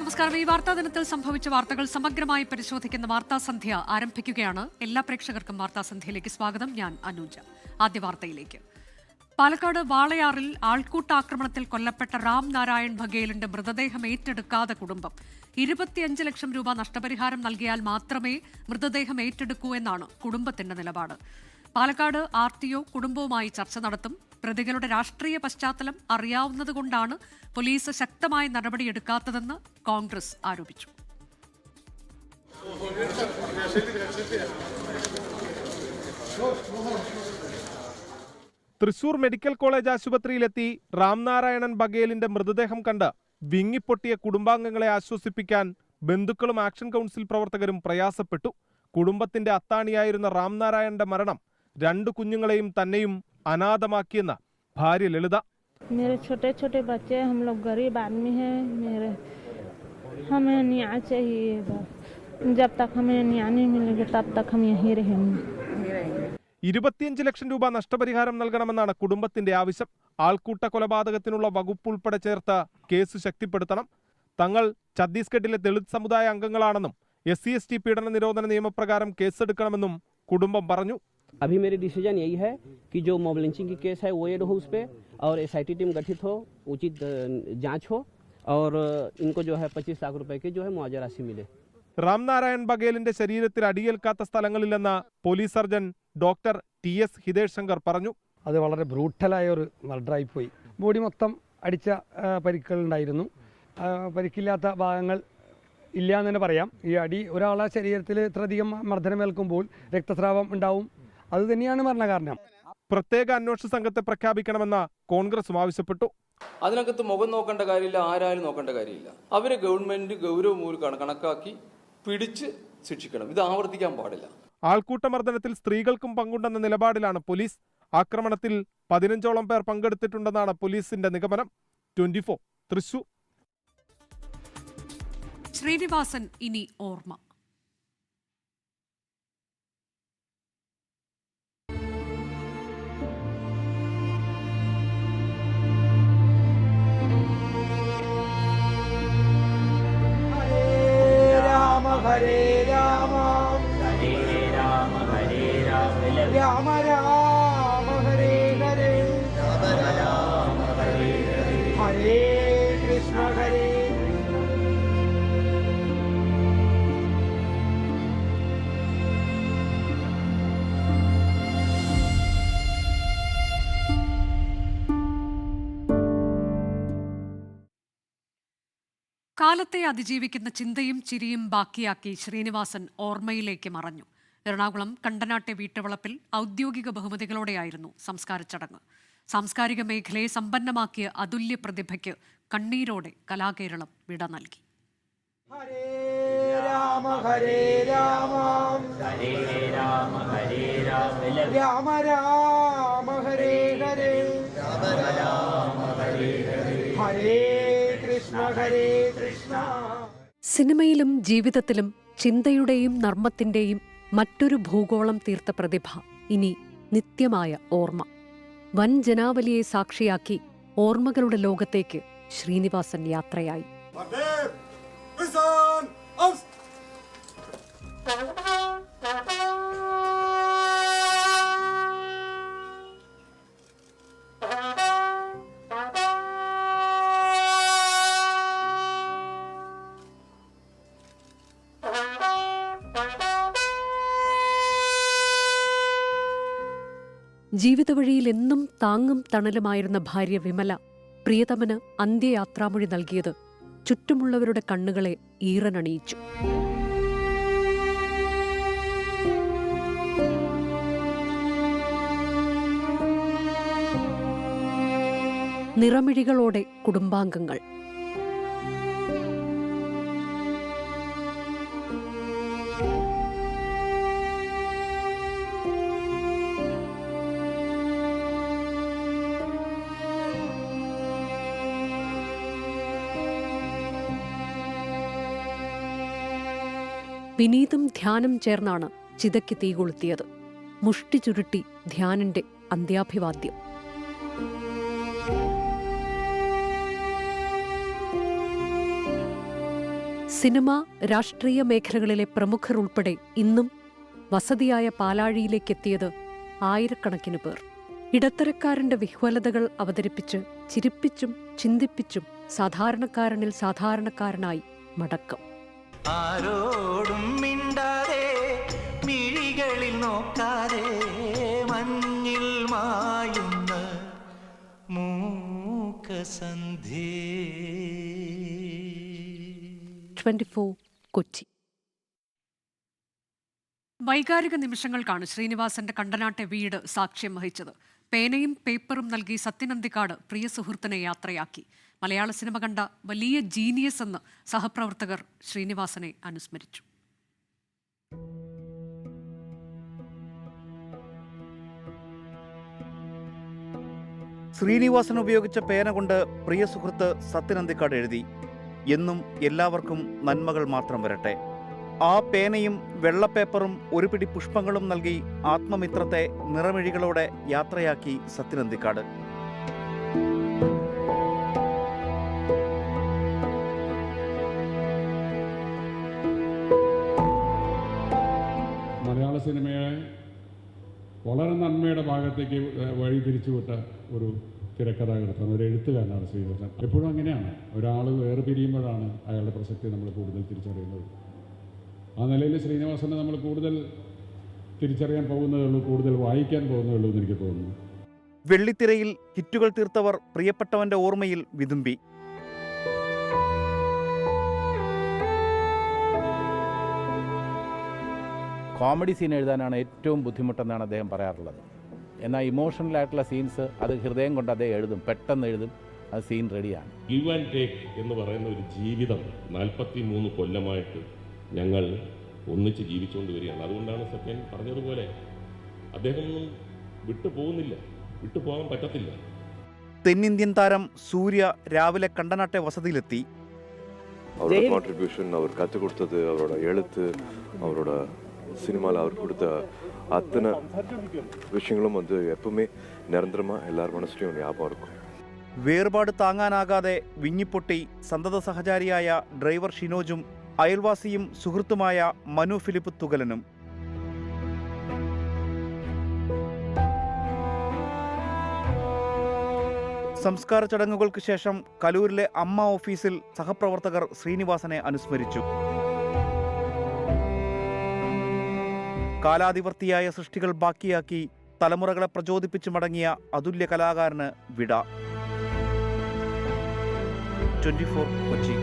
നമസ്കാരം. ഈ വാർത്താ ദിനത്തിൽ സംഭവിച്ച വാർത്തകൾ സമഗ്രമായി പരിശോധിക്കുന്ന വാർത്താസന്ധ്യ ആരംഭിക്കുകയാണ്. എല്ലാ പ്രേക്ഷകർക്കും വാർത്താസന്ധ്യയിലേക്ക് സ്വാഗതം. ഞാൻ അനൂജ. ആദ്യ വാർത്തയിലേക്ക്. പാലക്കാട് വാളയാറിൽ ആൾക്കൂട്ടാക്രമണത്തിൽ കൊല്ലപ്പെട്ട റാം നാരായൺ ബഘേലിന്റെ മൃതദേഹം ഏറ്റെടുക്കാതെ കുടുംബം. 25 ലക്ഷം രൂപ നഷ്ടപരിഹാരം നൽകിയാൽ മാത്രമേ മൃതദേഹം ഏറ്റെടുക്കൂ എന്നാണ് കുടുംബത്തിന്റെ നിലപാട്. പാലക്കാട് RTO കുടുംബവുമായി ചർച്ച നടത്തും. പ്രതികളുടെ രാഷ്ട്രീയ പശ്ചാത്തലം അറിയാവുന്നതുകൊണ്ടാണ് പോലീസ് ശക്തമായ നടപടിയെടുക്കാത്തതെന്ന് കോൺഗ്രസ് ആരോപിച്ചു. തൃശൂർ മെഡിക്കൽ കോളേജ് ആശുപത്രിയിലെത്തി രാംനാരായണൻ ബഘേലിന്റെ മൃതദേഹം കണ്ട് വിങ്ങിപ്പൊട്ടിയ കുടുംബാംഗങ്ങളെ ആശ്വസിപ്പിക്കാൻ ബന്ധുക്കളും ആക്ഷൻ കൗൺസിൽ പ്രവർത്തകരും പ്രയാസപ്പെട്ടു. കുടുംബത്തിന്റെ അത്താണിയായിരുന്ന രാംനാരായണന്റെ മരണം 2 കുഞ്ഞുങ്ങളെയും തന്നെയും അനാഥമാക്കിയെന്ന് ഭാര്യ ലളിത. मेरे छोटे छोटे बच्चे, हम लोग गरीब आदमी हैं, हमें न्याय चाहिए. जब तक हमें न्याय नहीं मिलेगा तब तक हम यहीं रहेंगे. 25 ലക്ഷം രൂപ നഷ്ടപരിഹാരം നൽകണമെന്നാണ് കുടുംബത്തിന്റെ ആവശ്യം. ആൾക്കൂട്ട കൊലപാതകത്തിനുള്ള വകുപ്പ് ഉൾപ്പെടെ ചേർത്ത് കേസ് ശക്തിപ്പെടുത്തണം. തങ്ങൾ ഛത്തീസ്ഗഡിലെ ദളിത് സമുദായ അംഗങ്ങളാണെന്നും SC/ST പീഡന നിരോധന നിയമപ്രകാരം കേസെടുക്കണമെന്നും കുടുംബം പറഞ്ഞു. अभी मेरी डिसीजन यही है कि जो मॉब लिंचिंग की केस है वो एड हो उस पर, और SIT टीम गठित हो, उचित जांच हो, और इनको जो है 25 लाख रुपए की जो है मुआवजा राशि मिले. രാംനാരായൺ ബഘേലിന്റെ ശരീരത്തിൽ അടിയേൽക്കാത്ത സ്ഥലങ്ങളില്ലെന്ന് police surgeon doctor TS Hitesh Shankar പറഞ്ഞു. അത് വളരെ ബ്രൂട്ടലായ ഒരു മർഡറായി പോയി. ബോഡി മൊത്തം അടിച്ച പരിക്കുകളുണ്ടായിരുന്നു. പരിക്കില്ലാത്ത ഭാഗങ്ങൾ ഇല്ല എന്ന് തന്നെ പറയാം. ഈ അടി ഒരാളെ ശരീരത്തിൽ ഇത്രയധികം മർദ്ദനമേൽക്കുമ്പോൾ രക്തസ്രാവം ഉണ്ടാവും. അത് തന്നെയാണ് മരണകാരണം. പ്രത്യേക അന്വേഷണ സംഘത്തെ പ്രഖ്യാപിക്കണമെന്ന് കോൺഗ്രസും ആവശ്യപ്പെട്ടു. അതിനകത്ത് മുഖം നോക്കേണ്ട കാര്യമില്ല, ആരായാലും നോക്കേണ്ട കാര്യമില്ല. അവരെ ഗവൺമെന്റ് ഗൗരവമൂലം കണക്കാക്കി പിടിച്ച് ശിക്ഷിക്കണം. ഇത് ആവർത്തിക്കാൻ പാടില്ല. ആൾക്കൂട്ടമർദ്ദനത്തിൽ സ്ത്രീകൾക്കും പങ്കുണ്ടെന്ന നിലപാടിലാണ് പോലീസ്. ആക്രമണത്തിൽ 15ഓളം പേർ പങ്കെടുത്തിട്ടുണ്ടെന്നാണ് പോലീസിന്റെ നിഗമനം. 24 തൃശൂർ. ശ്രീനിവാസൻ ഇനി ഓർമ്മ. ഹരേ രാമ ഹരേ രാമ ഹരേ രാമ രാമ രാമ ഹരേ ഹരേ രാമ രാമ ഹരേ ഹരേ ഹരേ കൃഷ്ണ ഹരേ. കാലത്തെ അതിജീവിക്കുന്ന ചിന്തയും ചിരിയും ബാക്കിയാക്കി ശ്രീനിവാസൻ ഓർമ്മയിലേക്ക് മറഞ്ഞു. എറണാകുളം കണ്ടനാട്ടെ വീട്ടുവളപ്പിൽ ഔദ്യോഗിക ബഹുമതികളോടെയായിരുന്നു സംസ്കാര ചടങ്ങ്. സാംസ്കാരിക മേഖലയെ സമ്പന്നമാക്കിയ അതുല്യ പ്രതിഭയ്ക്ക് കണ്ണീരോടെ കലാകേരളം വിട നൽകി. ഹരേ രാമ ഹരേ രാമ ഹരേ രാമ ഹരേ രാമ രാമ രാമ ഹരേ ഹരേ രാമ രാമ ഹരേ ഹരേ ഹരേ കൃഷ്ണ ഹരേ കൃഷ്ണ. സിനിമയിലും ജീവിതത്തിലും ചിന്തയുടെയും നർമ്മത്തിന്റെയും മറ്റൊരു ഭൂഗോളം തീർത്ത പ്രതിഭ ഇനി നിത്യമായ ഓർമ്മ. വൻ ജനാവലിയെ സാക്ഷിയാക്കി ഓർമ്മകളുടെ ലോകത്തേക്ക് ശ്രീനിവാസൻ യാത്രയായി. ജീവിതവഴിയിൽ എന്നും താങ്ങും തണലുമായിരുന്ന ഭാര്യ വിമല പ്രിയതമന് അന്ത്യയാത്രാമൊഴി നൽകിയത് ചുറ്റുമുള്ളവരുടെ കണ്ണുകളെ ഈറനണിയിച്ചു. നിറമിഴികളോടെ കുടുംബാംഗങ്ങൾ. വിനീതും ധ്യാനം ചേർന്നാണ് ചിതയ്ക്ക് തീ കൊളുത്തിയത്. മുഷ്ടി ചുരുട്ടി ധ്യാനന്റെ അന്ത്യാഭിവാദ്യം. സിനിമ, രാഷ്ട്രീയ മേഖലകളിലെ പ്രമുഖർ ഉൾപ്പെടെ ഇന്നും വസതിയായ പാലാഴിയിലേക്കെത്തിയത് ആയിരക്കണക്കിന് പേർ. ഇടത്തരക്കാരന്റെ വിഹ്വലതകൾ അവതരിപ്പിച്ച് ചിരിപ്പിച്ചും ചിന്തിപ്പിച്ചും സാധാരണക്കാരനിൽ സാധാരണക്കാരനായി മടക്കം. ആരോടും മിണ്ടാതെ മിഴികളിൽ നോക്കാതെ മഞ്ഞിൽ മായുന്ന മൂകസന്ധ്യേ. 24 കൊച്ചി. വൈകാരിക നിമിഷങ്ങൾക്കാണ് ശ്രീനിവാസന്റെ കണ്ടനാട്ടെ വീട് സാക്ഷ്യം വഹിച്ചത്. പേനയും പേപ്പറും നൽകി സത്യനന്ദിക്കാട് പ്രിയ സുഹൃത്തിനെ യാത്രയാക്കി. മലയാള സിനിമ കണ്ട വലിയ ജീനിയസ് എന്ന് സഹപ്രവർത്തകർ ശ്രീനിവാസനെ അനുസ്മരിച്ചു. ശ്രീനിവാസൻ ഉപയോഗിച്ച പേന കൊണ്ട് പ്രിയ സുഹൃത്ത് സത്യനന്ദിക്കാട് എഴുതി, എന്നും എല്ലാവർക്കും നന്മകൾ മാത്രം വരട്ടെ. ആ പേനയും വെള്ളപ്പേപ്പറും ഒരു പിടി പുഷ്പങ്ങളും നൽകി ആത്മമിത്രത്തെ നിറമിഴികളോടെ യാത്രയാക്കി സത്യനന്ദിക്കാട്. മലയാള സിനിമയെ വളരെ നന്മയുടെ ഭാഗത്തേക്ക് വഴി തിരിച്ചുവിട്ട ഒരു തിരക്കഥാകൃത്താണ്, ഒരു എഴുത്തുകാരനാണ് ശ്രീനിവാസൻ. എപ്പോഴും അങ്ങനെയാണ്, ഒരാൾ വേർപിരിയുമ്പോഴാണ് അയാളുടെ പ്രസക്തി നമ്മൾ കൂടുതൽ തിരിച്ചറിയുന്നത്. ആ നിലയിൽ ശ്രീനിവാസനെ നമ്മൾ കൂടുതൽ തിരിച്ചറിയാൻ പോകുന്നതേ ഉള്ളൂ, കൂടുതൽ വായിക്കാൻ പോകുന്നതേ ഉള്ളൂ എന്ന് എനിക്ക് തോന്നുന്നു. വെള്ളിത്തിരയിൽ ഹിറ്റുകൾ തീർത്തവർ പ്രിയപ്പെട്ടവന്റെ ഓർമ്മയിൽ വിതുമ്പി. കോമഡി സീൻ എഴുതാനാണ് ഏറ്റവും ബുദ്ധിമുട്ടെന്നാണ് അദ്ദേഹം പറയാറുള്ളത്. എന്നാൽ ഇമോഷണൽ ആയിട്ടുള്ള സീൻസ് അത് ഹൃദയം കൊണ്ട് അദ്ദേഹം എഴുതും, പെട്ടെന്ന് എഴുതും, അത് സീൻ റെഡിയാണ്. ഗിവ് ആൻഡ് ടേക്ക് എന്ന് പറയുന്ന ഒരു ജീവിതം 43 കൊല്ലമായിട്ട് ഞങ്ങൾ ഒന്നിച്ച് ജീവിച്ചുകൊണ്ട് വരികയാണ്. അതുകൊണ്ടാണ് സത്യൻ പറഞ്ഞതുപോലെ അദ്ദേഹമൊന്നും വിട്ടുപോകുന്നില്ല, വിട്ടുപോകാൻ പറ്റത്തില്ല. തെന്നിന്ത്യൻ താരം സൂര്യ രാവിലെ കണ്ടനാട്ടെ വസതിയിലെത്തി. அவரோட கான்ட்ரிபியூஷன், அவர் கற்றுக் கொடுத்தது, அவரோட எழுத்து, அவரோட சினிமாவில் அவர் கொடுத்த அத்தனை விஷயங்களும் வந்து எப்பவுமே நிரந்தரமாக எல்லார் மனசுலையும் ஞாபகம் இருக்கும். വേർപാട് താങ്ങാനാകാതെ വിങ്ങിപ്പൊട്ടി സന്തത സഹചാരിയായ ഡ്രൈവർ ഷിനോജും അയൽവാസിയും സുഹൃത്തുമായ മനു ഫിലിപ്പ് തുകലനും. സംസ്കാര ചടങ്ങുകൾക്ക് ശേഷം കലൂരിലെ അമ്മ ഓഫീസിൽ സഹപ്രവർത്തകർ ശ്രീനിവാസനെ അനുസ്മരിച്ചു. കാലാതിവർത്തിയായ സൃഷ്ടികൾ ബാക്കിയാക്കി തലമുറകളെ പ്രചോദിപ്പിച്ച് മടങ്ങിയ അതുല്യ കലാകാരന് വിട. 24 കൊച്ചി.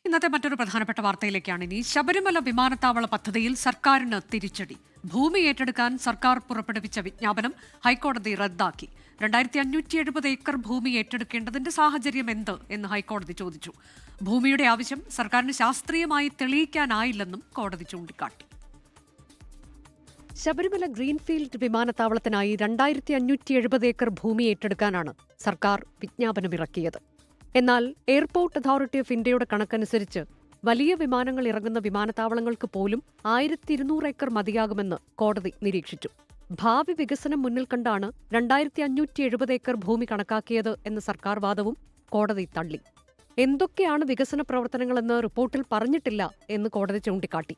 ഇന്നത്തെ മറ്റൊരു പ്രധാനപ്പെട്ട വാർത്തയിലേക്കാണ് ഇനി. ശബരിമല വിമാനത്താവള പദ്ധതിയിൽ സർക്കാരിന് തിരിച്ചടി. ഭൂമി ഏറ്റെടുക്കാൻ സർക്കാർ പുറപ്പെടുവിച്ച വിജ്ഞാപനം ഹൈക്കോടതി റദ്ദാക്കി. 2570 ഏക്കർ ഭൂമി ഏറ്റെടുക്കേണ്ടതിന്റെ സാഹചര്യം എന്ത് എന്ന് ഹൈക്കോടതി ചോദിച്ചു. ഭൂമിയുടെ ആവശ്യം സർക്കാരിന് ശാസ്ത്രീയമായി തെളിയിക്കാനായില്ലെന്നും കോടതി ചൂണ്ടിക്കാട്ടി. ശബരിമല ഗ്രീൻഫീൽഡ് വിമാനത്താവളത്തിനായി 2570 ഏക്കർ ഭൂമി ഏറ്റെടുക്കാനാണ് സർക്കാർ വിജ്ഞാപനമിറക്കിയത്. എന്നാൽ എയർപോർട്ട് അതോറിറ്റി ഓഫ് ഇന്ത്യയുടെ കണക്കനുസരിച്ച് വലിയ വിമാനങ്ങൾ ഇറങ്ങുന്ന വിമാനത്താവളങ്ങൾക്ക് പോലും 1200 ഏക്കർ മതിയാകുമെന്ന് കോടതി നിരീക്ഷിച്ചു. ഭാവി വികസനം മുന്നിൽ കണ്ടാണ് 2570 ഏക്കർ ഭൂമി കണക്കാക്കിയത് എന്ന സർക്കാർ വാദവും കോടതി തള്ളി. എന്തൊക്കെയാണ് വികസന പ്രവർത്തനങ്ങളെന്ന് റിപ്പോർട്ടിൽ പറഞ്ഞിട്ടില്ല എന്ന് കോടതി ചൂണ്ടിക്കാട്ടി.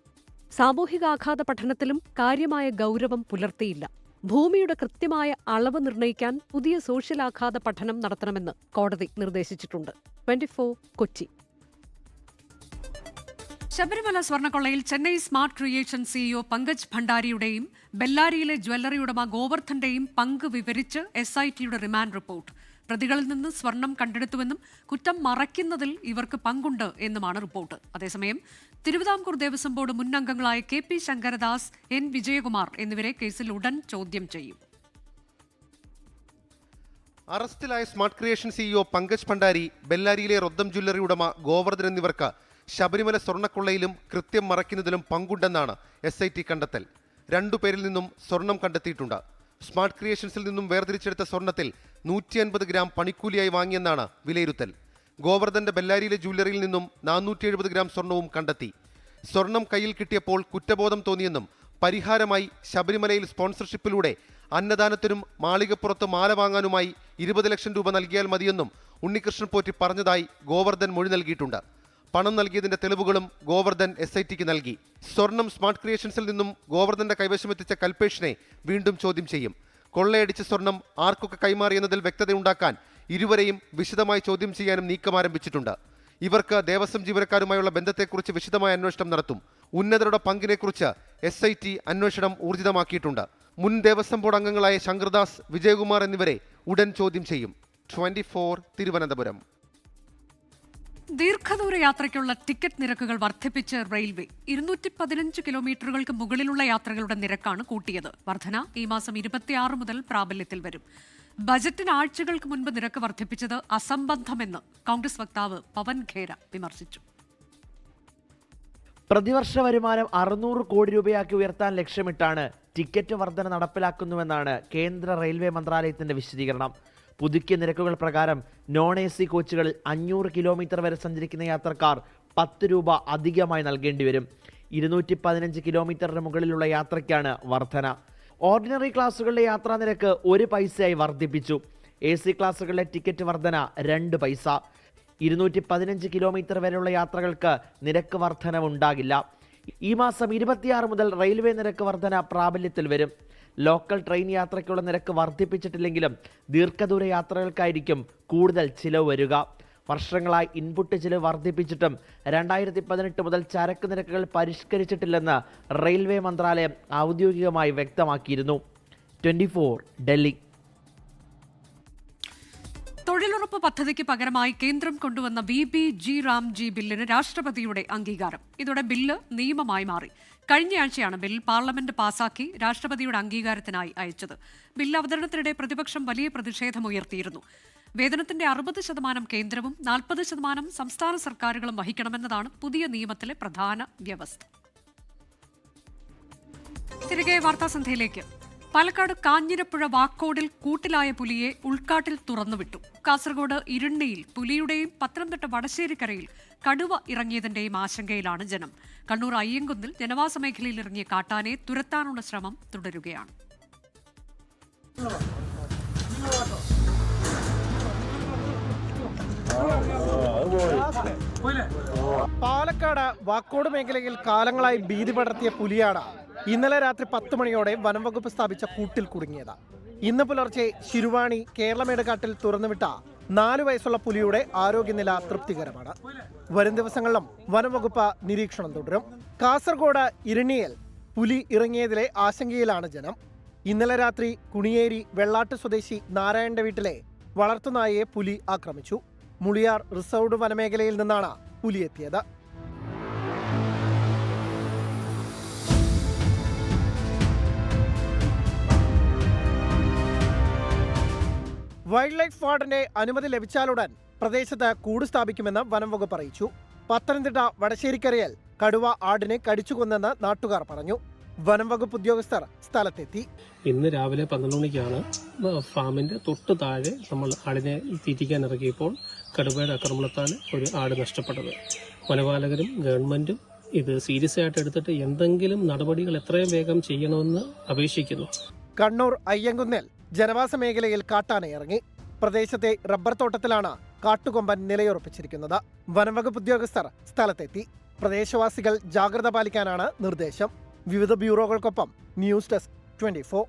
സാമൂഹികാഘാത പഠനത്തിലും കാര്യമായ ഗൗരവം പുലർത്തിയില്ല. ഭൂമിയുടെ കൃത്യമായ അളവ് നിർണ്ണയിക്കാൻ പുതിയ സോഷ്യൽ ആഘാത പഠനം നടത്തണമെന്ന് കോടതി നിർദ്ദേശിച്ചിട്ടുണ്ട്. 24 കൊച്ചി. ശബരിമല സ്വർണ്ണക്കൊള്ളയിൽ Chennai smart creation CEO Pankaj ഭണ്ഡാരിയുടെയും ബെല്ലാരിയിലെ ജ്വല്ലറി ഉടമ ഗോവർദ്ധന്റെയും പങ്ക് വിവരിച്ച് SITയുടെ റിമാൻഡ് റിപ്പോർട്ട്. പ്രതികളിൽ നിന്ന് സ്വർണം കണ്ടെടുത്തുവെന്നും കുറ്റം മറയ്ക്കുന്നതിൽ ഇവർക്ക് പങ്കുണ്ട് എന്നുമാണ് റിപ്പോർട്ട്. അതേസമയം തിരുവിതാംകൂർ ദേവസ്വം ബോർഡ് മുൻ അംഗങ്ങളായ KP ശങ്കരദാസ്, N വിജയകുമാർ എന്നിവരെ കേസിൽ ഉടൻ ചോദ്യം ചെയ്യും. അറസ്റ്റിലായ smart creation CEO Pankaj Bhandari, ബെല്ലാരിയിലെ റൊദ്ദം ജ്വല്ലറി ഉടമ ഗോവർദ്ധൻ എന്നിവർക്ക് ശബരിമല സ്വർണ്ണക്കൊള്ളയിലും കൃത്യം മറയ്ക്കുന്നതിലും പങ്കുണ്ടെന്നാണ് SIT കണ്ടെത്തൽ. 2 പേരിൽ നിന്നും സ്വർണം കണ്ടെത്തിയിട്ടുണ്ട്. സ്മാർട്ട് ക്രിയേഷൻസിൽ നിന്നും വേർതിരിച്ചെടുത്ത സ്വർണത്തിൽ 150 ഗ്രാം പണിക്കൂലിയായി വാങ്ങിയെന്നാണ് വിലയിരുത്തൽ. ഗോവർദ്ധന്റെ ബെല്ലാരിയിലെ ജ്വല്ലറിയിൽ നിന്നും 470 ഗ്രാം സ്വർണവും കണ്ടെത്തി. സ്വർണം കയ്യിൽ കിട്ടിയപ്പോൾ കുറ്റബോധം തോന്നിയെന്നും പരിഹാരമായി ശബരിമലയിൽ സ്പോൺസർഷിപ്പിലൂടെ അന്നദാനത്തിനും മാളികപ്പുറത്ത് മാല വാങ്ങാനുമായി 20 ലക്ഷം രൂപ നൽകിയാൽ മതിയെന്നും ഉണ്ണികൃഷ്ണൻ പോറ്റി പറഞ്ഞതായി ഗോവർദ്ധൻ മൊഴി നൽകിയിട്ടുണ്ട്. പണം നൽകിയതിന്റെ തെളിവുകളും ഗോവർദ്ധൻ SITക്ക് നൽകി. സ്വർണം സ്മാർട്ട് ക്രിയേഷൻസിൽ നിന്നും ഗോവർദ്ധന്റെ കൈവശമെത്തിച്ച കൽപേഷിനെ വീണ്ടും ചോദ്യം ചെയ്യും. കൊള്ളയടിച്ച സ്വർണം ആർക്കൊക്കെ കൈമാറിയെന്നതിൽ വ്യക്തതയുണ്ടാക്കാൻ ഇരുവരെയും വിശദമായി ചോദ്യം ചെയ്യാനും നീക്കം ആരംഭിച്ചിട്ടുണ്ട്. ഇവർക്ക് ദേവസ്വം ജീവനക്കാരുമായുള്ള ബന്ധത്തെക്കുറിച്ച് വിശദമായ അന്വേഷണം നടത്തും. ഉന്നതരുടെ പങ്കിനെക്കുറിച്ച് SIT അന്വേഷണം ഊർജിതമാക്കിയിട്ടുണ്ട്. മുൻ ദേവസ്വം ബോർഡ് അംഗങ്ങളായ ശങ്കർദാസ്, വിജയകുമാർ എന്നിവരെ ഉടൻ ചോദ്യം ചെയ്യും. 24 തിരുവനന്തപുരം. ദീർഘദൂര യാത്രയ്ക്കുള്ള ടിക്കറ്റ് നിരക്കുകൾ വർദ്ധിപ്പിച്ച് റെയിൽവേ. 215 കിലോമീറ്ററുകൾക്ക് മുകളിലുള്ള യാത്രകളുടെ നിരക്കാണ് കൂട്ടിയത്. വർധന ഈ മാസം 26 മുതൽ പ്രാബല്യത്തിൽ വരും. ബജറ്റിന് ആഴ്ചകൾക്ക് മുൻപ് നിരക്ക് വർദ്ധിപ്പിച്ചത് അസംബന്ധമെന്ന് കോൺഗ്രസ് വക്താവ് പവൻ ഖേര വിമർശിച്ചു. പ്രതിവർഷ വരുമാനം 600 കോടി രൂപയാക്കി ഉയർത്താൻ ലക്ഷ്യമിട്ടാണ് ടിക്കറ്റ് വർധന നടപ്പിലാക്കുന്നുവെന്നാണ് കേന്ദ്ര റെയിൽവേ മന്ത്രാലയത്തിന്റെ വിശദീകരണം. പുതുക്കിയ നിരക്കുകൾ പ്രകാരം non-AC കോച്ചുകളിൽ 500 കിലോമീറ്റർ വരെ സഞ്ചരിക്കുന്ന യാത്രക്കാർ 10 രൂപ അധികമായി നൽകേണ്ടി വരും. 215 കിലോമീറ്ററിന് മുകളിലുള്ള യാത്രയ്ക്കാണ് വർധന. ഓർഡിനറി ക്ലാസുകളിലെ യാത്രാ നിരക്ക് 1 പൈസയായി വർദ്ധിപ്പിച്ചു. AC ക്ലാസുകളിലെ ടിക്കറ്റ് വർധന 2 പൈസ. 215 കിലോമീറ്റർ വരെയുള്ള യാത്രകൾക്ക് നിരക്ക് വർധനവുണ്ടാകില്ല. ഈ മാസം 26 മുതൽ റെയിൽവേ നിരക്ക് വർധന പ്രാബല്യത്തിൽ വരും. ലോക്കൽ ട്രെയിൻ യാത്രയ്ക്കുള്ള നിരക്ക് വർദ്ധിപ്പിച്ചിട്ടില്ലെങ്കിലും ദീർഘദൂര യാത്രകൾക്കായിരിക്കും കൂടുതൽ ചിലവ് വരിക. വർഷങ്ങളായി ഇൻപുട്ട് ചിലവ് വർദ്ധിപ്പിച്ചിട്ടും 2018 മുതൽ ചരക്ക് നിരക്കുകൾ പരിഷ്കരിച്ചിട്ടില്ലെന്ന് റെയിൽവേ മന്ത്രാലയം ഔദ്യോഗികമായി വ്യക്തമാക്കിയിരുന്നു. 24 ഡൽഹി. തൊഴിലുറപ്പ് പദ്ധതിക്ക് പകരമായി കേന്ദ്രം കൊണ്ടുവന്ന VBG റാംജി ബില്ലിന് രാഷ്ട്രപതിയുടെ അംഗീകാരം. ഇതോടെ ബില്ല് നിയമമായി മാറി. കഴിഞ്ഞയാഴ്ചയാണ് ബിൽ പാർലമെന്റ് പാസാക്കി രാഷ്ട്രപതിയുടെ അംഗീകാരത്തിനായി അയച്ചത്. ബില്ല് അവതരണത്തിനിടെ പ്രതിപക്ഷം വലിയ പ്രതിഷേധമുയർത്തിയിരുന്നു. വേതനത്തിന്റെ 60% കേന്ദ്രവും 40% സംസ്ഥാന സർക്കാരുകളും വഹിക്കണമെന്നതാണ് പുതിയ നിയമത്തിലെ പ്രധാന വ്യവസ്ഥ. തിരികെ വാർത്താസന്ധ്യയിലേക്ക്. പാലക്കാട് കാഞ്ഞിരപ്പുഴ വാക്കോടിൽ കൂട്ടിലായ പുലിയെ ഉൾക്കാട്ടിൽ തുറന്നുവിട്ടു. കാസർഗോഡ് ഇരിണ്ണിയിൽ പുലിയുടെയും പത്തനംതിട്ട വടശ്ശേരിക്കരയിൽ കടുവ ഇറങ്ങിയതിന്റെയും ആശങ്കയിലാണ് ജനം. കണ്ണൂർ അയ്യങ്കുന്നിൽ ജനവാസ മേഖലയിൽ ഇറങ്ങിയ കാട്ടാനയെ തുരത്താനുള്ള ശ്രമം തുടരുകയാണ്. പാലക്കാട് വാക്കോട് മേഖലയിൽ കാലങ്ങളായി ഭീതി പടർത്തിയ പുലിയാണ് ഇന്നലെ രാത്രി 10 മണിയോടെ വനംവകുപ്പ് സ്ഥാപിച്ച കൂട്ടിൽ കുടുങ്ങിയത്. ഇന്ന് പുലർച്ചെ ശിരുവാണി കേരളമേടുകാട്ടിൽ തുറന്നുവിട്ട 4 വയസ്സുള്ള പുലിയുടെ ആരോഗ്യനില തൃപ്തികരമാണ്. വരും ദിവസങ്ങളിലും വനംവകുപ്പ് നിരീക്ഷണം തുടരും. കാസർഗോഡ് ഇരിണിയിൽ പുലി ഇറങ്ങിയതിലെ ആശങ്കയിലാണ് ജനം. ഇന്നലെ രാത്രി കുണിയേരി വെള്ളാട്ട് സ്വദേശി നാരായണന്റെ വീട്ടിലെ വളർത്തുനായയെ പുലി ആക്രമിച്ചു. മുളിയാർ റിസർവ്ഡ് വനമേഖലയിൽ നിന്നാണ് പുലി എത്തിയത്. വൈൽഡ് ലൈഫ് വാർഡന്റെ അനുമതി ലഭിച്ചാലുടൻ പ്രദേശത്ത് കൂട് സ്ഥാപിക്കുമെന്ന് വനം വകുപ്പ് അറിയിച്ചു. പത്തനംതിട്ട വടശ്ശേരിക്കരയിൽ കടുവ ആടിനെ കടിച്ചുകൊന്നെന്ന് നാട്ടുകാർ പറഞ്ഞു. വനം വകുപ്പ് ഉദ്യോഗസ്ഥർ സ്ഥലത്തെത്തി. ഇന്ന് രാവിലെ 12 മണിക്കാണ് ഫാമിന്റെ തൊട്ട് താഴെ നമ്മൾ ആടിനെ തീറ്റിക്കാൻ ഇറക്കിയപ്പോൾ കടുവയുടെ ആക്രമണത്താൽ ഒരു ആട് നഷ്ടപ്പെട്ടത്. വനപാലകരും ഗവൺമെന്റും ഇത് സീരിയസ് ആയിട്ട് എടുത്തിട്ട് എന്തെങ്കിലും നടപടികൾ എത്രയും വേഗം ചെയ്യണമെന്ന് അപേക്ഷിക്കുന്നു. കണ്ണൂർ അയ്യങ്കുന്നിൽ ജനവാസ മേഖലയിൽ കാട്ടാന ഇറങ്ങി. പ്രദേശത്തെ റബ്ബർ തോട്ടത്തിലാണ് കാട്ടുകൊമ്പൻ നിലയുറപ്പിച്ചിരിക്കുന്നത്. വനംവകുപ്പ് ഉദ്യോഗസ്ഥർ സ്ഥലത്തെത്തി. പ്രദേശവാസികൾ ജാഗ്രത പാലിക്കാനാണ് നിർദ്ദേശം. വിവിധ ബ്യൂറോകൾക്കൊപ്പം ന്യൂസ് ഡെസ്ക് 24.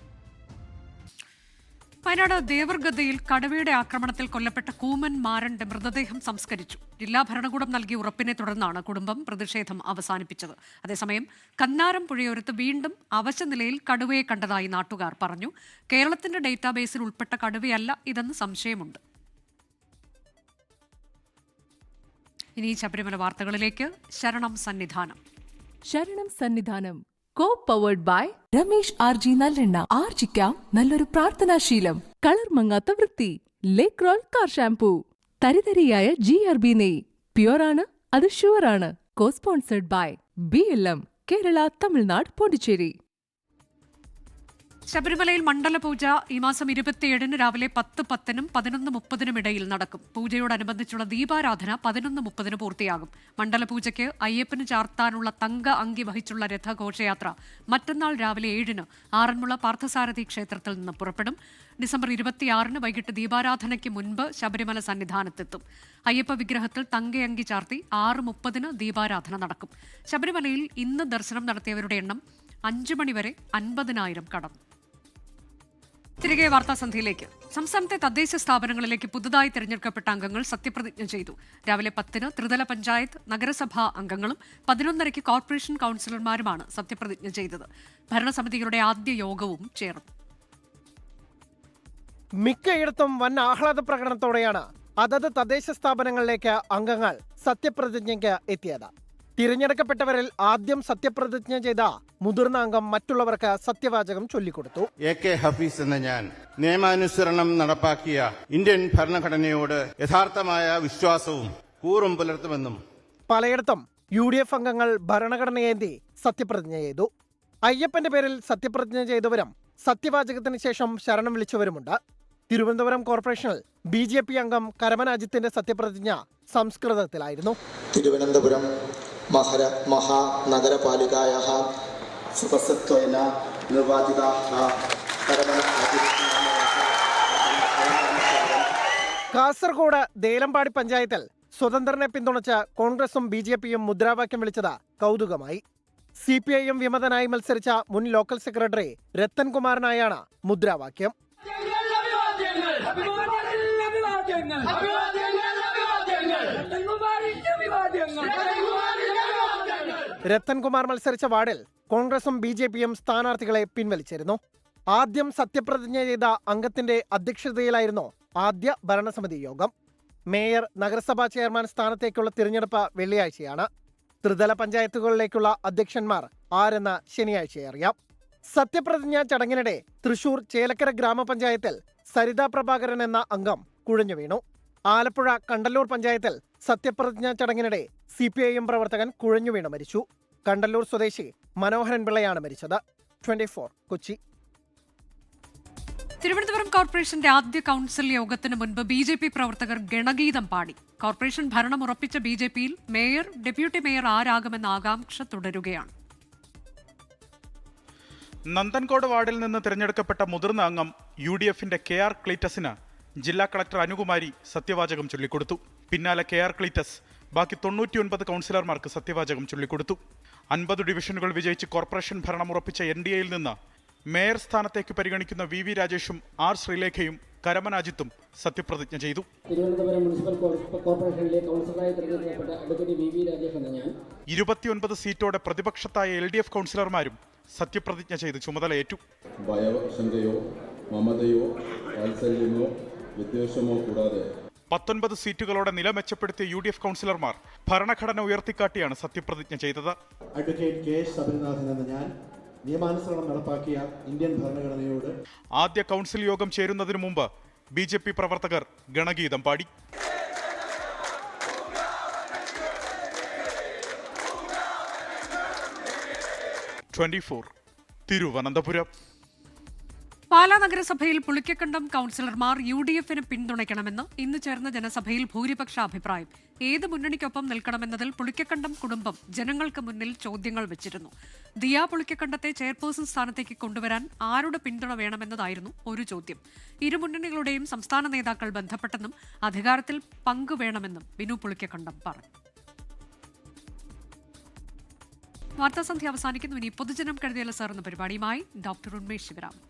വയനാട് ദേവർഗദ്ദയിൽ കടുവയുടെ ആക്രമണത്തിൽ കൊല്ലപ്പെട്ട കൂമൻ മാരന്റെ മൃതദേഹം സംസ്കരിച്ചു. ജില്ലാ ഭരണകൂടം നൽകിയ ഉറപ്പിനെ തുടർന്നാണ് കുടുംബം പ്രതിഷേധം അവസാനിപ്പിച്ചത്. അതേസമയം കന്നാരം പുഴയോരത്ത് വീണ്ടും അവശനിലയിൽ കടുവയെ കണ്ടതായി നാട്ടുകാർ പറഞ്ഞു. കേരളത്തിന്റെ ഡേറ്റാബേസിൽ ഉൾപ്പെട്ട കടുവയല്ല ഇതെന്ന് സംശയമുണ്ട്. ഇനി ശബരിമല വാർത്തകളിലേക്ക്. ശരണം Sannidhanam Co-powered by Ramesh RG നല്ലെണ്ണ. ആർജിക്കാം നല്ലൊരു പ്രാർത്ഥനാശീലം. കളർ മങ്ങാത്ത വൃത്തി. ലേക്രോൾ കാർ ഷാംപൂ. തരിതരിയായ GRB നെയ്. പ്യുവറാണ്, അത് ഷുവറാണ്. Co-sponsored by BLM Kerala, Tamil Nadu, Pondicherry. ശബരിമലയിൽ മണ്ഡലപൂജ ഈ മാസം 27 രാവിലെ 10:10 11:30 ഇടയിൽ നടക്കും. പൂജയോടനുബന്ധിച്ചുള്ള ദീപാരാധന 11:30 പൂർത്തിയാകും. മണ്ഡലപൂജയ്ക്ക് അയ്യപ്പന് ചാർത്താനുള്ള തങ്ക അങ്കി വഹിച്ചുള്ള രഥഘോഷയാത്ര മറ്റന്നാൾ രാവിലെ 7 ആറന്മുള പാർത്ഥസാരഥി ക്ഷേത്രത്തിൽ നിന്ന് പുറപ്പെടും. ഡിസംബർ 26 വൈകിട്ട് ദീപാരാധനയ്ക്ക് മുൻപ് ശബരിമല സന്നിധാനത്തെത്തും. അയ്യപ്പ വിഗ്രഹത്തിൽ തങ്കയങ്കി ചാർത്തി 6:30 ദീപാരാധന നടക്കും. ശബരിമലയിൽ ഇന്ന് ദർശനം നടത്തിയവരുടെ എണ്ണം 5 മണിവരെ 50,000 കടന്നു. തിരികെ വാർത്താസന്ധ്യയിലേക്ക്. സംസ്ഥാനത്തെ തദ്ദേശ സ്ഥാപനങ്ങളിലേക്ക് പുതുതായി തിരഞ്ഞെടുക്കപ്പെട്ട അംഗങ്ങൾ സത്യപ്രതിജ്ഞ ചെയ്തു. രാവിലെ 10 ത്രിതല പഞ്ചായത്ത് നഗരസഭാ അംഗങ്ങളും 11:30 കോർപ്പറേഷൻ കൌൺസിലർമാരുമാണ് സത്യപ്രതിജ്ഞ ചെയ്തത്. ഭരണസമിതികളുടെ ആദ്യ യോഗവും ചേർന്നു. മിക്കയിടത്തും വൻ ആഹ്ലാദ പ്രകടനത്തോടെയാണ് അതത് തദ്ദേശ സ്ഥാപനങ്ങളിലേക്ക് അംഗങ്ങൾ സത്യപ്രതിജ്ഞയ്ക്ക് എത്തിയത്. തിരഞ്ഞെടുക്കപ്പെട്ടവരിൽ ആദ്യം സത്യപ്രതിജ്ഞ ചെയ്ത മുതിർന്ന അംഗം മറ്റുള്ളവർക്ക് സത്യവാചകം ചൊല്ലിക്കൊടുത്തു. AK ഹഫീസ് എന്ന ഞാൻ നിയമാനുസരണം നടപ്പാക്കിയ ഇന്ത്യൻ ഭരണഘടനയോട് യഥാർത്ഥമായ വിശ്വാസവും കൂറും പുലർത്തുമെന്നും പലയിടത്തും UDF അംഗങ്ങൾ ഭരണഘടനയേന്തി സത്യപ്രതിജ്ഞ ചെയ്തു. അയ്യപ്പന്റെ പേരിൽ സത്യപ്രതിജ്ഞ ചെയ്തവരും സത്യവാചകത്തിന് ശേഷം ശരണം വിളിച്ചവരുമുണ്ട്. തിരുവനന്തപുരം കോർപ്പറേഷനിൽ BJP അംഗം കരമന അജിത്തിന്റെ സത്യപ്രതിജ്ഞ സംസ്കൃതത്തിലായിരുന്നു. തിരുവനന്തപുരം മഹാനഗരപാലികായാः സദസ്യത്വേന നിർവാചിതാः കരമന അജിത്. കാസർഗോഡ് ദേലമ്പാടി പഞ്ചായത്തിൽ സ്വതന്ത്രനെ പിന്തുണച്ച് കോൺഗ്രസും BJPയും മുദ്രാവാക്യം വിളിച്ചത് കൗതുകമായി. CPIM വിമതനായി മത്സരിച്ച മുൻ ലോക്കൽ സെക്രട്ടറി രത്തൻ കുമാറിനായാണ് മുദ്രാവാക്യം. രത്തൻകുമാർ മത്സരിച്ച വാർഡിൽ കോൺഗ്രസും BJPയും സ്ഥാനാർത്ഥികളെ പിൻവലിച്ചിരുന്നു. ആദ്യം സത്യപ്രതിജ്ഞ ചെയ്ത അംഗത്തിന്റെ അധ്യക്ഷതയിലായിരുന്നു ആദ്യ ഭരണസമിതി യോഗം. മേയർ, നഗരസഭാ ചെയർമാൻ സ്ഥാനത്തേക്കുള്ള തിരഞ്ഞെടുപ്പ് വെള്ളിയാഴ്ചയാണ്. ത്രിതല പഞ്ചായത്തുകളിലേക്കുള്ള അധ്യക്ഷന്മാർ ആരെന്ന് ശനിയാഴ്ചയറിയാം. സത്യപ്രതിജ്ഞാ ചടങ്ങിനിടെ തൃശൂർ ചേലക്കര ഗ്രാമപഞ്ചായത്തിൽ സരിത പ്രഭാകരൻ എന്ന അംഗം കുഴഞ്ഞു വീണു. ആലപ്പുഴ കണ്ടല്ലൂർ പഞ്ചായത്തിൽ സത്യപ്രതിജ്ഞാ ചടങ്ങിനിടെ CPIM പ്രവർത്തകൻ കുഴഞ്ഞു വീണ് മരിച്ചു. കണ്ടല്ലൂർ സ്വദേശി മനോഹരൻ പിള്ളയാണ് മരിച്ചത്. 24 കൊച്ചി. തിരുവനന്തപുരം കോർപ്പറേഷന്റെ ആദ്യ കൌൺസിൽ യോഗത്തിന് മുൻപ് BJP പ്രവർത്തകർ ഗണഗീതം പാടി. കോർപ്പറേഷൻ ഭരണം ഉറപ്പിച്ച BJPയിൽ മേയർ, ഡെപ്യൂട്ടി മേയർ ആരാകുമെന്ന ആകാംക്ഷ തുടരുകയാണ്. നന്ദൻകോട് വാർഡിൽ നിന്ന് തിരഞ്ഞെടുക്കപ്പെട്ട മുതിർന്ന അംഗം UDFന്റെ KR ക്ലീറ്റസിന് ജില്ലാ കളക്ടർ അനുകുമാരി സത്യവാചകം ചൊല്ലിക്കൊടുത്തു. പിന്നാലെ KR ക്ലീറ്റസ് ബാക്കി 99 കൗൺസിലർമാർക്ക് സത്യവാചകം ചൊല്ലിക്കൊടുത്തു. 50 ഡിവിഷനുകൾ വിജയിച്ച് കോർപ്പറേഷൻ ഭരണം ഉറപ്പിച്ച NDAയിൽ നിന്ന് മേയർ സ്ഥാനത്തേക്ക് പരിഗണിക്കുന്ന VV രാജേഷും R ശ്രീലേഖയും കരമന അജിത്തും സത്യപ്രതിജ്ഞ ചെയ്തു. തിരുവനന്തപുരം മുനിസിപ്പൽ കോർപ്പറേഷനിലെ കൗൺസിലറായി തിരഞ്ഞെടുക്കപ്പെട്ട അഡ്വക്കേറ്റ് VV രാജേഷ് എന്ന ഞാൻ 29 സീറ്റോടെ പ്രതിപക്ഷത്തായ LDF കൗൺസിലർമാരും സത്യപ്രതിജ്ഞ ചെയ്ത് ചുമതലയേറ്റു. ഭയശങ്കയോ മമതയോ വാത്സല്യമോ വിദ്വേഷമോ കൂടാതെ 19 സീറ്റുകളോടെ നില മെച്ചപ്പെടുത്തിയ UDF കൗൺസിലർമാർ ഭരണഘടന ഉയർത്തിക്കാട്ടിയാണ് സത്യപ്രതിജ്ഞ ചെയ്തത്. അഡ്വക്കേറ്റ് K ശബരിനാഥൻ എന്ന ഞാൻ നിയമാനുസരണം നടപ്പാക്കിയ ഇന്ത്യൻ ഭരണഘടനയോട്. ആദ്യ കൗൺസിൽ യോഗം ചേരുന്നതിനു മുമ്പ് BJP പ്രവർത്തകർ ഗണഗീതം പാടി. തിരുവനന്തപുരം. പാലാ നഗരസഭയിൽ പുളിക്കക്കണ്ടം കൌൺസിലർമാർ UDFന് പിന്തുണയ്ക്കണമെന്ന് ഇന്ന് ചേർന്ന ജനസഭയിൽ ഭൂരിപക്ഷ അഭിപ്രായം. ഏത് മുന്നണിക്കൊപ്പം നിൽക്കണമെന്നതിൽ പുളിക്കക്കണ്ടം കുടുംബം ജനങ്ങൾക്ക് മുന്നിൽ ചോദ്യങ്ങൾ വെച്ചിരുന്നു. ദിയ പുളിക്കക്കണ്ടത്തെ ചെയർപേഴ്സൺ സ്ഥാനത്തേക്ക് കൊണ്ടുവരാൻ ആരുടെ പിന്തുണ വേണമെന്നതായിരുന്നു ഒരു ചോദ്യം. ഇരു മുന്നണികളുടെയും സംസ്ഥാന നേതാക്കൾ ബന്ധപ്പെട്ടെന്നും അധികാരത്തിൽ പങ്കുവേണമെന്നും ബിനു പുളിക്കക്കണ്ടം പറഞ്ഞു. വാർത്താസന്ധ്യ അവസാനിക്കുന്നു. ഇനി പൊതുജനം കരുതിയല്ല സാർ എന്ന പരിപാടിയുമായി ഡോക്ടർ ഉന്മേഷ് ശിവരാമൻ.